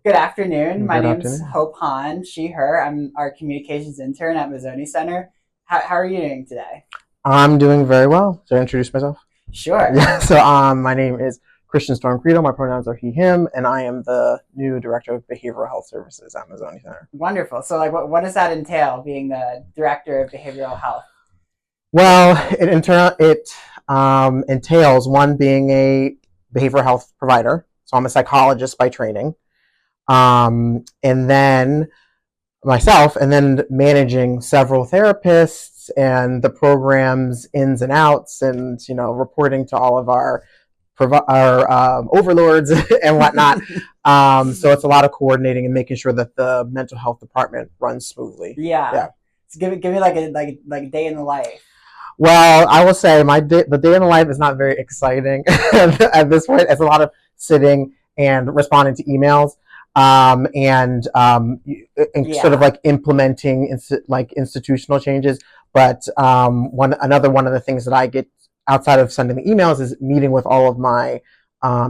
Good afternoon. My Good name's afternoon. Hope Hahn, she, her. I'm our communications intern at Mazzoni Center. How are you doing today? I'm doing very well. Should I introduce myself? Sure. Yeah. So, my name is Christian Storm Credle. My pronouns are he, him, and I am the new director of behavioral health services at Mazzoni Center. Wonderful. So, like, what does that entail, being the director of behavioral health? Well, it entails one being a behavioral health provider. So I'm a psychologist by training, and then myself, and then managing several therapists and the program's ins and outs, and reporting to all of our overlords and whatnot. So it's a lot of coordinating and making sure that the mental health department runs smoothly. Yeah. Yeah. So give me like a day in the life. Well, I will say the day in the life is not very exciting at this point. It's a lot of sitting and responding to emails, and sort of Yeah. like implementing institutional changes. But one of the things that I get outside of sending the emails is meeting with all of my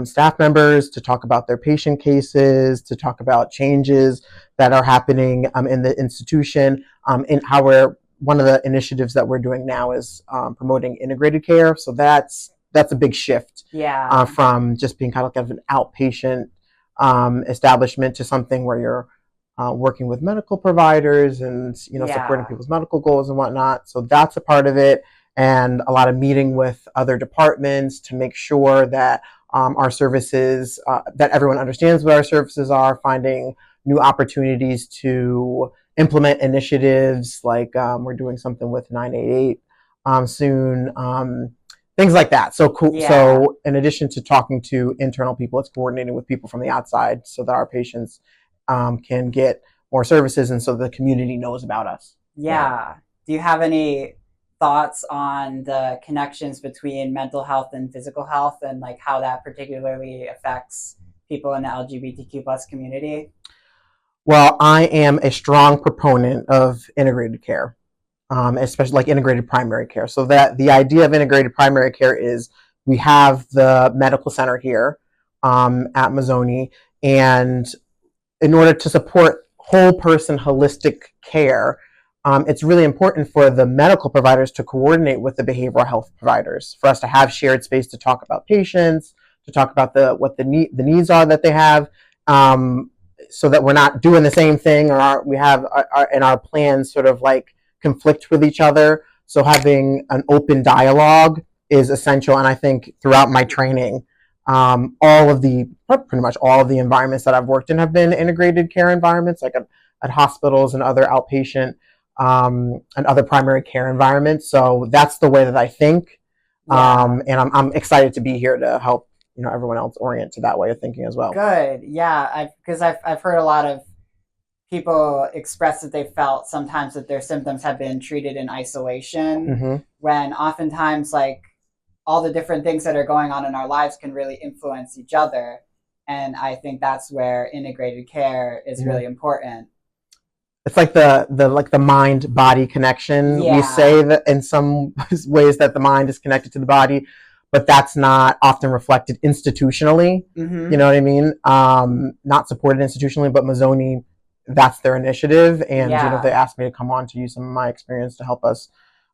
staff members to talk about their patient cases, to talk about changes that are happening in the institution, and how we're one of the initiatives that we're doing now is promoting integrated care. So that's a big shift Yeah. from just being kind of an outpatient establishment to something where you're working with medical providers and supporting Yeah. people's medical goals and whatnot. So that's a part of it, and a lot of meeting with other departments to make sure that our services, that everyone understands what our services are, finding new opportunities to implement initiatives like we're doing something with 988 soon, things like that. So cool. Yeah. So in addition to talking to internal people, it's coordinating with people from the outside so that our patients can get more services, and so the community knows about us. Yeah. Do you have any thoughts on the connections between mental health and physical health, and like how that particularly affects people in the LGBTQ plus community? Well, I am a strong proponent of integrated care, especially like integrated primary care. So that the idea of integrated primary care is we have the medical center here at Mazzoni, and in order to support whole person holistic care, it's really important for the medical providers to coordinate with the behavioral health providers, for us to have shared space to talk about patients, to talk about what the needs are that they have, so that we're not doing the same thing, or we have and our plans sort of like conflict with each other. So having an open dialogue is essential, and I think throughout my training, pretty much all of the environments that I've worked in have been integrated care environments, like at hospitals and other outpatient and other primary care environments. So that's the way that I think, Yeah. and I'm excited to be here to help everyone else orient to that way of thinking as well. Good. Yeah. Because I've heard a lot of people express that they felt sometimes that their symptoms have been treated in isolation, Mm-hmm. when oftentimes like all the different things that are going on in our lives can really influence each other. And I think that's where integrated care is Mm-hmm. really important. It's like the mind body connection. We Yeah. say that in some ways that the mind is connected to the body, but that's not often reflected institutionally. Mm-hmm. You know what I mean? Not supported institutionally, but Mazzoni, that's their initiative, and Yeah. they asked me to come on to use some of my experience to help us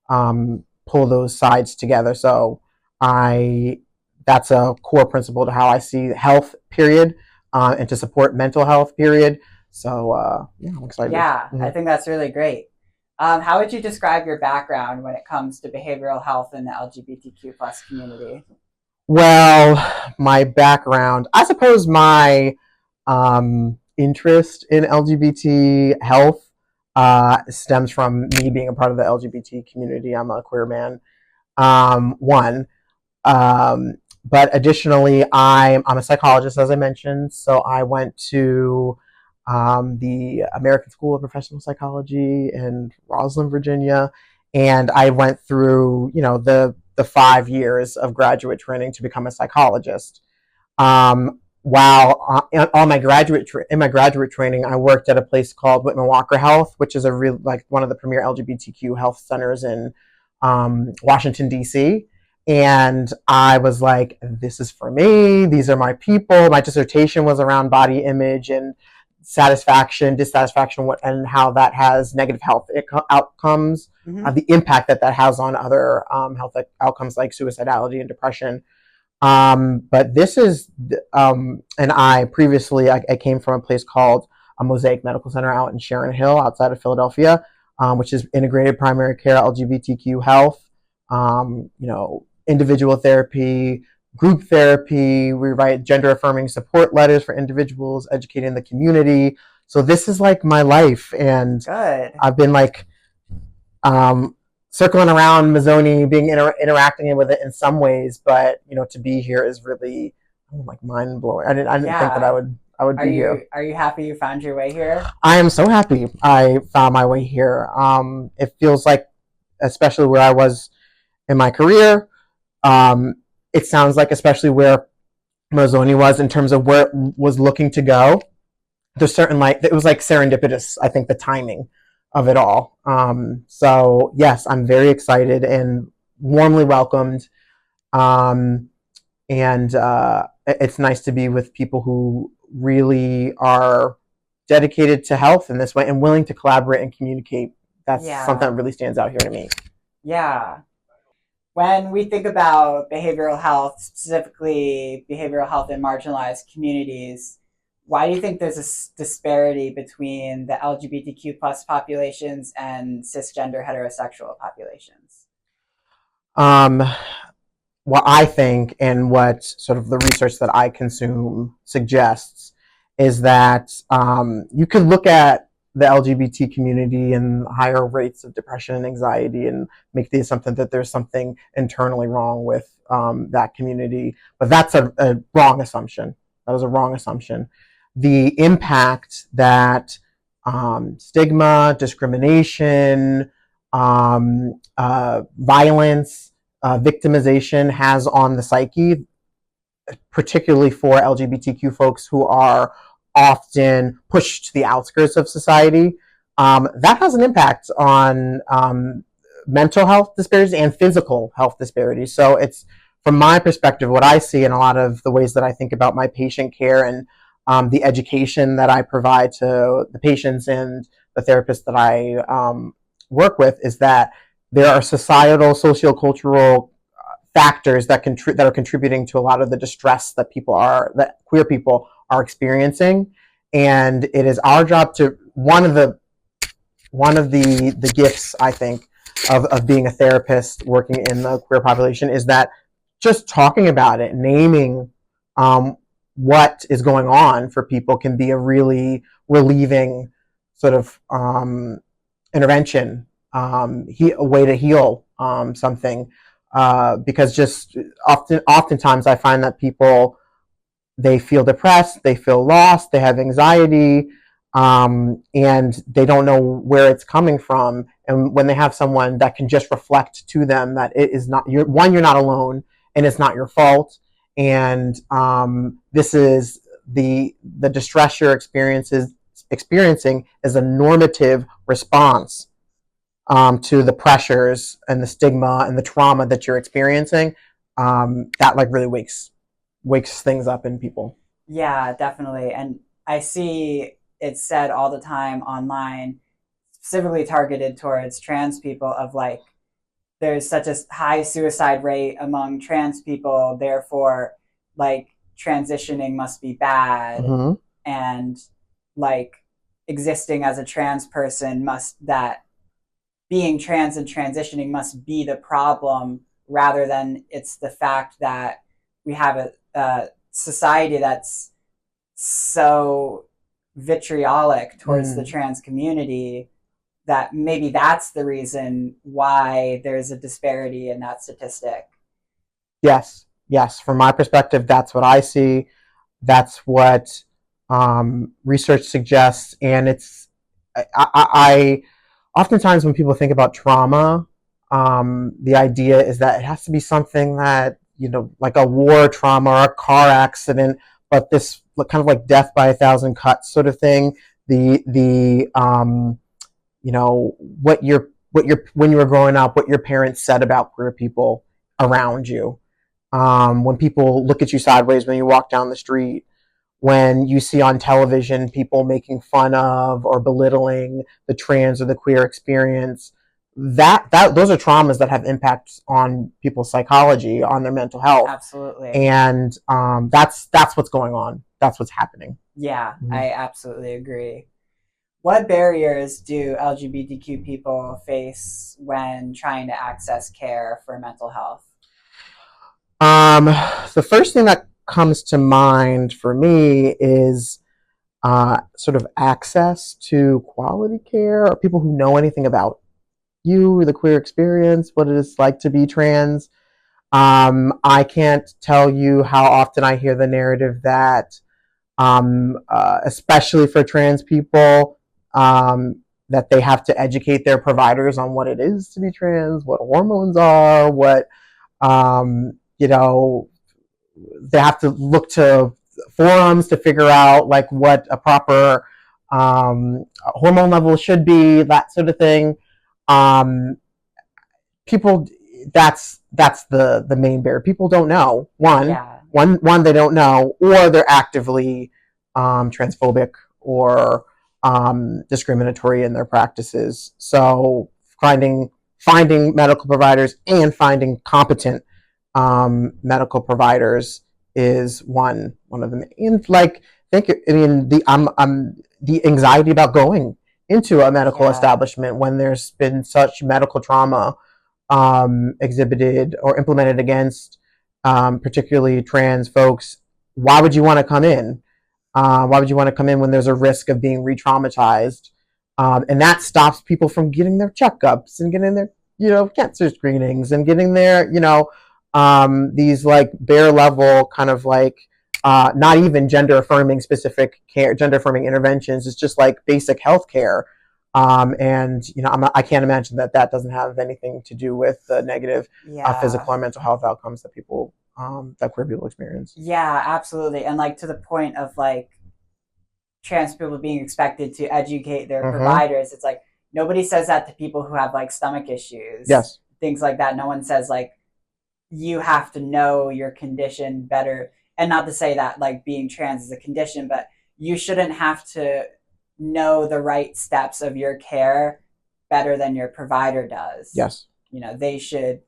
pull those sides together. So that's a core principle to how I see health, period, and to support mental health, period. So yeah, I'm excited. Yeah, Mm-hmm. I think that's really great. How would you describe your background when it comes to behavioral health in the LGBTQ plus community? Well, my background, I suppose my interest in LGBT health stems from me being a part of the LGBT community. I'm a queer man. One. But additionally, I'm a psychologist, as I mentioned. So I went to the American School of Professional Psychology in Roslyn, Virginia, and I went through the 5 years of graduate training to become a psychologist. While on my in my graduate training, I worked at a place called Whitman Walker Health, which is a real like one of the premier LGBTQ health centers in Washington D.C. And I was like, this is for me. These are my people. My dissertation was around body image and satisfaction, dissatisfaction, and how that has negative health outcomes, Mm-hmm. the impact that that has on other health outcomes like suicidality and depression. But this is, and I previously, I came from a place called a Mosaic Medical Center out in Sharon Hill outside of Philadelphia, which is integrated primary care, LGBTQ health, individual therapy, group therapy. We write gender affirming support letters for individuals, educating the community. So this is like my life. And Good. I've been like, circling around Mazzoni, being interacting with it in some ways, but to be here is really like mind blowing. I didn't think that Yeah. I would be here. Are you happy you found your way here? I am so happy I found my way here. It feels like, especially where I was in my career, it sounds like especially where Mazzoni was in terms of where it was looking to go. There's certain it was like serendipitous. I think the timing of it all. So yes, I'm very excited and warmly welcomed. And it's nice to be with people who really are dedicated to health in this way and willing to collaborate and communicate. That's something that really stands out here to me. Yeah. When we think about behavioral health, specifically behavioral health in marginalized communities, why do you think there's a disparity between the LGBTQ plus populations and cisgender heterosexual populations? Um, what I think and what sort of the research that I consume suggests is that you could look at the LGBT community and higher rates of depression and anxiety and make the assumption that there's something internally wrong with that community. But that's a wrong assumption. That was a wrong assumption. The impact that stigma, discrimination, violence, victimization has on the psyche, particularly for LGBTQ folks who are often pushed to the outskirts of society, that has an impact on mental health disparities and physical health disparities. So it's, from my perspective, what I see in a lot of the ways that I think about my patient care and the education that I provide to the patients and the therapists that I work with is that there are societal, sociocultural factors that are contributing to a lot of the distress that queer people are experiencing, and it is our job to one of the gifts, I think, of being a therapist working in the queer population is that just talking about it, naming what is going on for people can be a really relieving sort of intervention, a way to heal something. Because just oftentimes I find that people, they feel depressed, they feel lost, they have anxiety, and they don't know where it's coming from. And when they have someone that can just reflect to them that it is not, you're not alone, and it's not your fault, and this is the distress you're experiencing is a normative response to the pressures and the stigma and the trauma that you're experiencing, that like really wakes things up in people. Yeah, definitely. And I see it said all the time online, specifically targeted towards trans people, of like, there's such a high suicide rate among trans people, therefore, like, transitioning must be bad. Mm-hmm. And like, existing as a trans person that being trans and transitioning must be the problem, rather than it's the fact that we have a society that's so vitriolic towards the trans community that maybe that's the reason why there's a disparity in that statistic. Yes. From my perspective, that's what I see. That's what research suggests. And it's, I oftentimes when people think about trauma, the idea is that it has to be something that, like a war trauma or a car accident, but this kind of like death by 1,000 cuts sort of thing. What when you were growing up, what your parents said about queer people, around you. When people look at you sideways when you walk down the street, when you see on television people making fun of or belittling the trans or the queer experience, that those are traumas that have impacts on people's psychology, on their mental health. Absolutely. And that's what's going on. That's what's happening. Yeah, I absolutely agree. What barriers do LGBTQ people face when trying to access care for mental health? The first thing that comes to mind for me is sort of access to quality care, or people who know anything about you, the queer experience, what it is like to be trans. I can't tell you how often I hear the narrative that, especially for trans people, that they have to educate their providers on what it is to be trans, what hormones are, what, you know, they have to look to forums to figure out like what a proper hormone level should be, that sort of thing. Um, People, that's the main barrier. People don't know. Yeah. One, they don't know, or they're actively transphobic or discriminatory in their practices. So finding medical providers and finding competent medical providers is one of them. And like, I mean, the anxiety about going into a medical establishment when there's been such medical trauma exhibited or implemented against particularly trans folks. Why would you want to come in? Why would you want to come in when there's a risk of being re-traumatized? And that stops people from getting their checkups and getting their, cancer screenings and getting their, these like bare level kind of like, not even gender affirming specific care, gender affirming interventions. It's just like basic health care. And I can't imagine that doesn't have anything to do with the negative physical or mental health outcomes that people that queer people experience. Yeah, absolutely. And like to the point of like trans people being expected to educate their providers, it's like nobody says that to people who have like stomach issues. Yes. Things like that. No one says like you have to know your condition better. And not to say that like being trans is a condition, but you shouldn't have to know the right steps of your care better than your provider does. Yes. They should,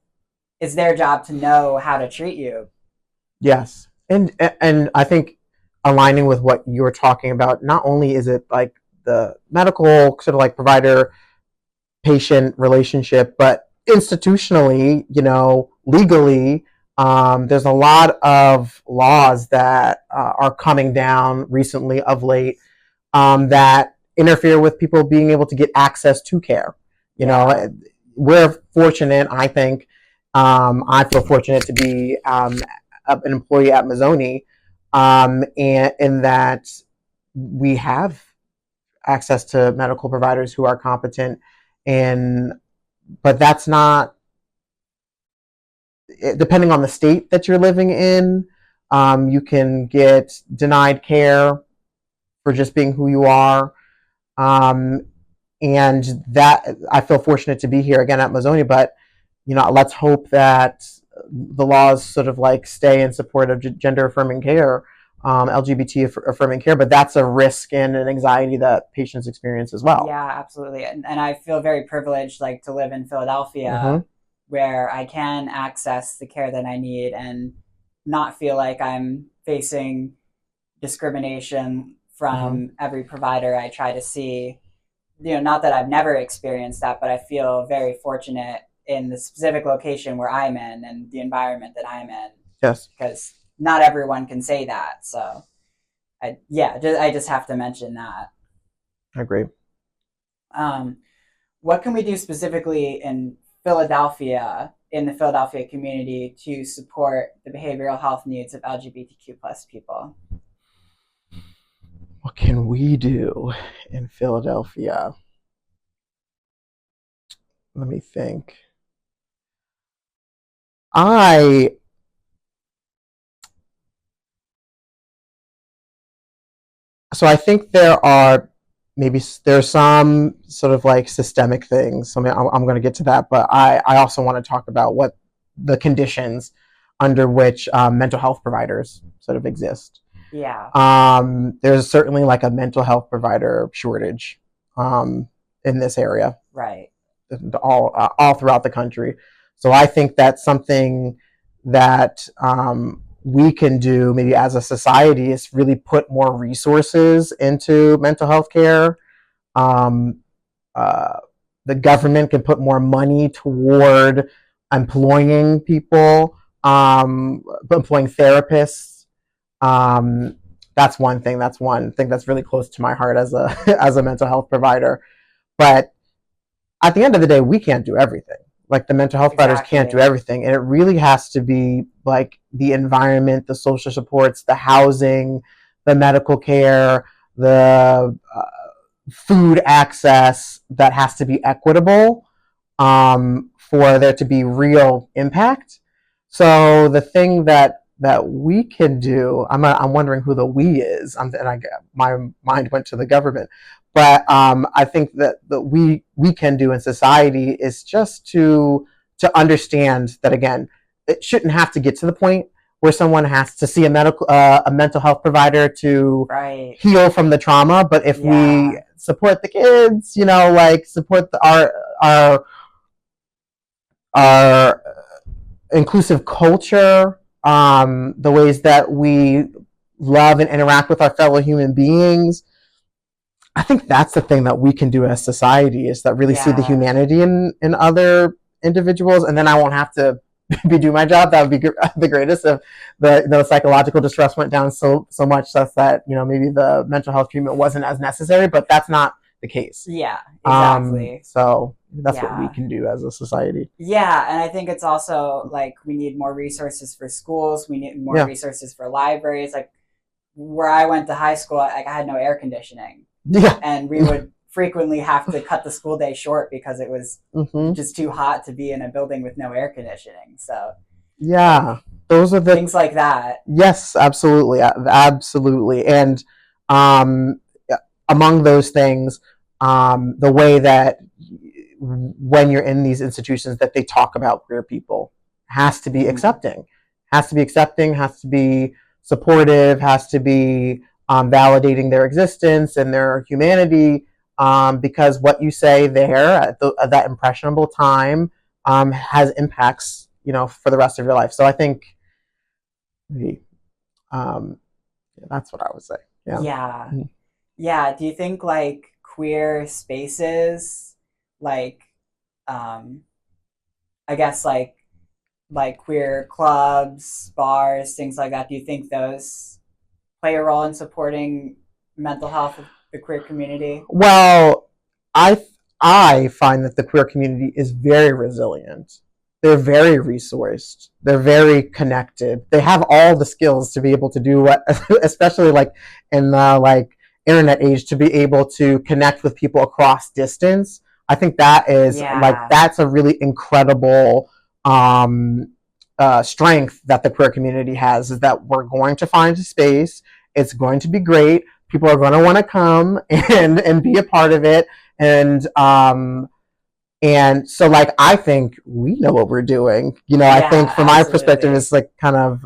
it's their job to know how to treat you. Yes. And I think aligning with what you're talking about, not only is it like the medical sort of like provider patient relationship, but institutionally, legally, there's a lot of laws that are coming down recently of late that interfere with people being able to get access to care. We're fortunate, I think. I feel fortunate to be an employee at Mazzoni, and in that we have access to medical providers who are competent, but that's not, depending on the state that you're living in. You can get denied care for just being who you are. And that I feel fortunate to be here again at Mazzoni, but let's hope that the laws sort of like stay in support of gender affirming care, LGBT affirming care, but that's a risk and an anxiety that patients experience as well. Yeah, absolutely. And I feel very privileged like to live in Philadelphia where I can access the care that I need and not feel like I'm facing discrimination from every provider I try to see. Not that I've never experienced that, but I feel very fortunate in the specific location where I'm in and the environment that I'm in. Yes. Because not everyone can say that. So, I just have to mention that. I agree. What can we do specifically in Philadelphia, in the Philadelphia community, to support the behavioral health needs of LGBTQ plus people? What can we do in Philadelphia? Let me think. So I think there's some sort of like systemic things. I mean, I'm going to get to that, but I also want to talk about what the conditions under which mental health providers sort of exist. Yeah. There's certainly like a mental health provider shortage in this area, right, all throughout the country. So I think that's something that we can do maybe as a society is really put more resources into mental health care. The government can put more money toward employing people, employing therapists. That's one thing. That's one thing that's really close to my heart as a as a mental health provider. But at the end of the day, we can't do everything. Like the mental health providers can't do everything, and it really has to be like the environment, the social supports, the housing, the medical care, the food access that has to be equitable for there to be real impact. So the thing that we can do, I'm wondering who the we is, my mind went to the government, but I think that we can do in society is just to understand that again, it shouldn't have to get to the point where someone has to see a mental health provider to heal from the trauma. But if we support the kids, like support our inclusive culture, the ways that we love and interact with our fellow human beings, I think that's the thing that we can do as society is that really see the humanity in other individuals, and then I won't have to be do my job. That would be the greatest if the psychological distress went down so much such that maybe the mental health treatment wasn't as necessary, but that's not the case. Yeah, exactly. So that's what we can do as a society. Yeah, and I think it's also like we need more resources for schools. We need more resources for libraries. Like where I went to high school, like I had no air conditioning. Yeah, and we would frequently have to cut the school day short because it was just too hot to be in a building with no air conditioning. So yeah, those are the things like that. Yes, absolutely, and among those things, the way that when you're in these institutions that they talk about queer people has to be accepting, has to be supportive, has to be validating their existence and their humanity, because what you say there at that impressionable time has impacts, for the rest of your life. So I think that's what I would say. Yeah. Do you think like queer spaces, like I guess like queer clubs, bars, things like that, do you think those play a role in supporting mental health of the queer community? Well, I find that the queer community is very resilient. They're very resourced. They're very connected. They have all the skills to be able to do what, especially like in the internet age, to be able to connect with people across distance. I think that is that's a really incredible strength that the queer community has, is that we're going to find a space. It's going to be great. People are going to want to come and be a part of it. And so I think we know what we're doing. I think from my perspective, it's like kind of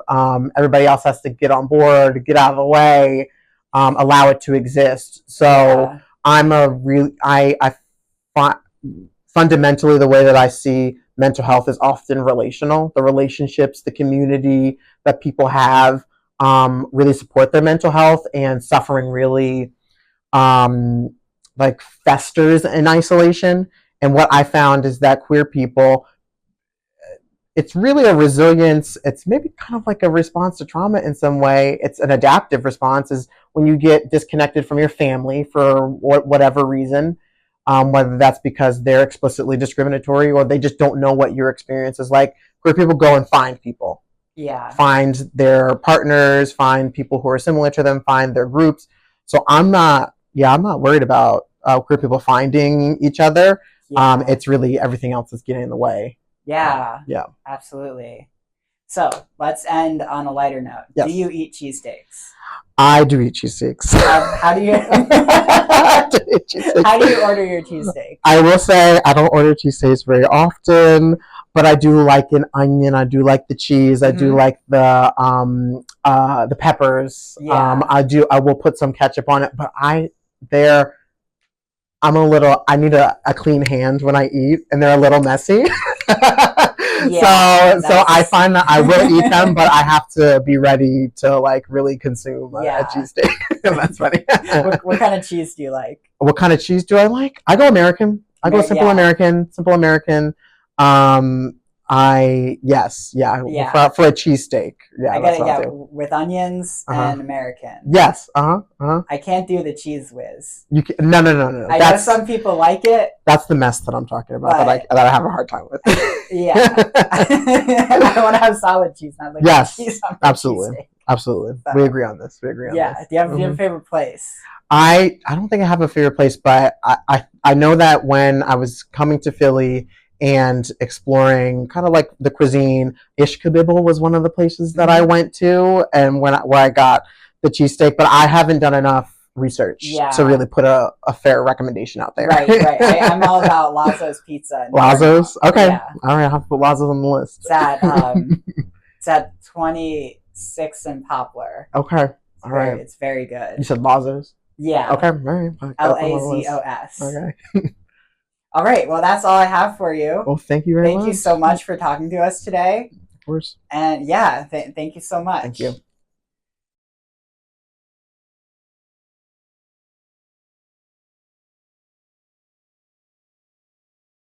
everybody else has to get on board, get out of the way, allow it to exist. So fundamentally, the way that I see mental health is often relational. The relationships, the community that people have really support their mental health, and suffering really festers in isolation. And what I found is that queer people, it's really a resilience. It's maybe kind of like a response to trauma in some way. It's an adaptive response, is when you get disconnected from your family for whatever reason, whether that's because they're explicitly discriminatory or they just don't know what your experience is like. Queer people go and find people. Find their partners, find people who are similar to them, find their groups. So I'm not worried about queer people finding each other. It's really everything else that's getting in the way. Yeah, absolutely. So let's end on a lighter note. Yes. Do you eat cheesesteaks? I do eat cheesesteaks. How do you how do you order your cheesesteak? I will say I don't order cheesesteaks very often, but I do like an onion. I do like the cheese. I do like the peppers. Yeah. I will put some ketchup on it, but I need a clean hand when I eat, and they're a little messy. Yeah, so I find that I will eat them, but I have to be ready to like really consume a cheesesteak. That's funny. What kind of cheese do you like? What kind of cheese do I like? I go American. I go simple American. Simple American. For a cheesesteak. Yeah, I got it. With onions and American. Yes. I can't do the cheese whiz. You can, no. I know some people like it. That's the mess that I'm talking about. That I have a hard time with. Yeah, I want to have solid cheese, not like cheese on absolutely. So, we agree on this. Do you have a favorite place? I don't think I have a favorite place, but I know that when I was coming to Philly and exploring kind of like the cuisine, Ishkabibble was one of the places that I went to, and where I got the cheesesteak, but I haven't done enough research to really put a fair recommendation out there. Right. I'm all about Lazo's Pizza. Lazo's? Okay. Yeah. All right, I'll have to put Lazo's on the list. It's at 26th and Poplar. Okay. All right. It's very good. You said Lazo's? Yeah. Okay. All right. Lazos. Okay. All right. Well, that's all I have for you. Well, thank you very much. Thank you so much for talking to us today. Of course. And thank you so much. Thank you.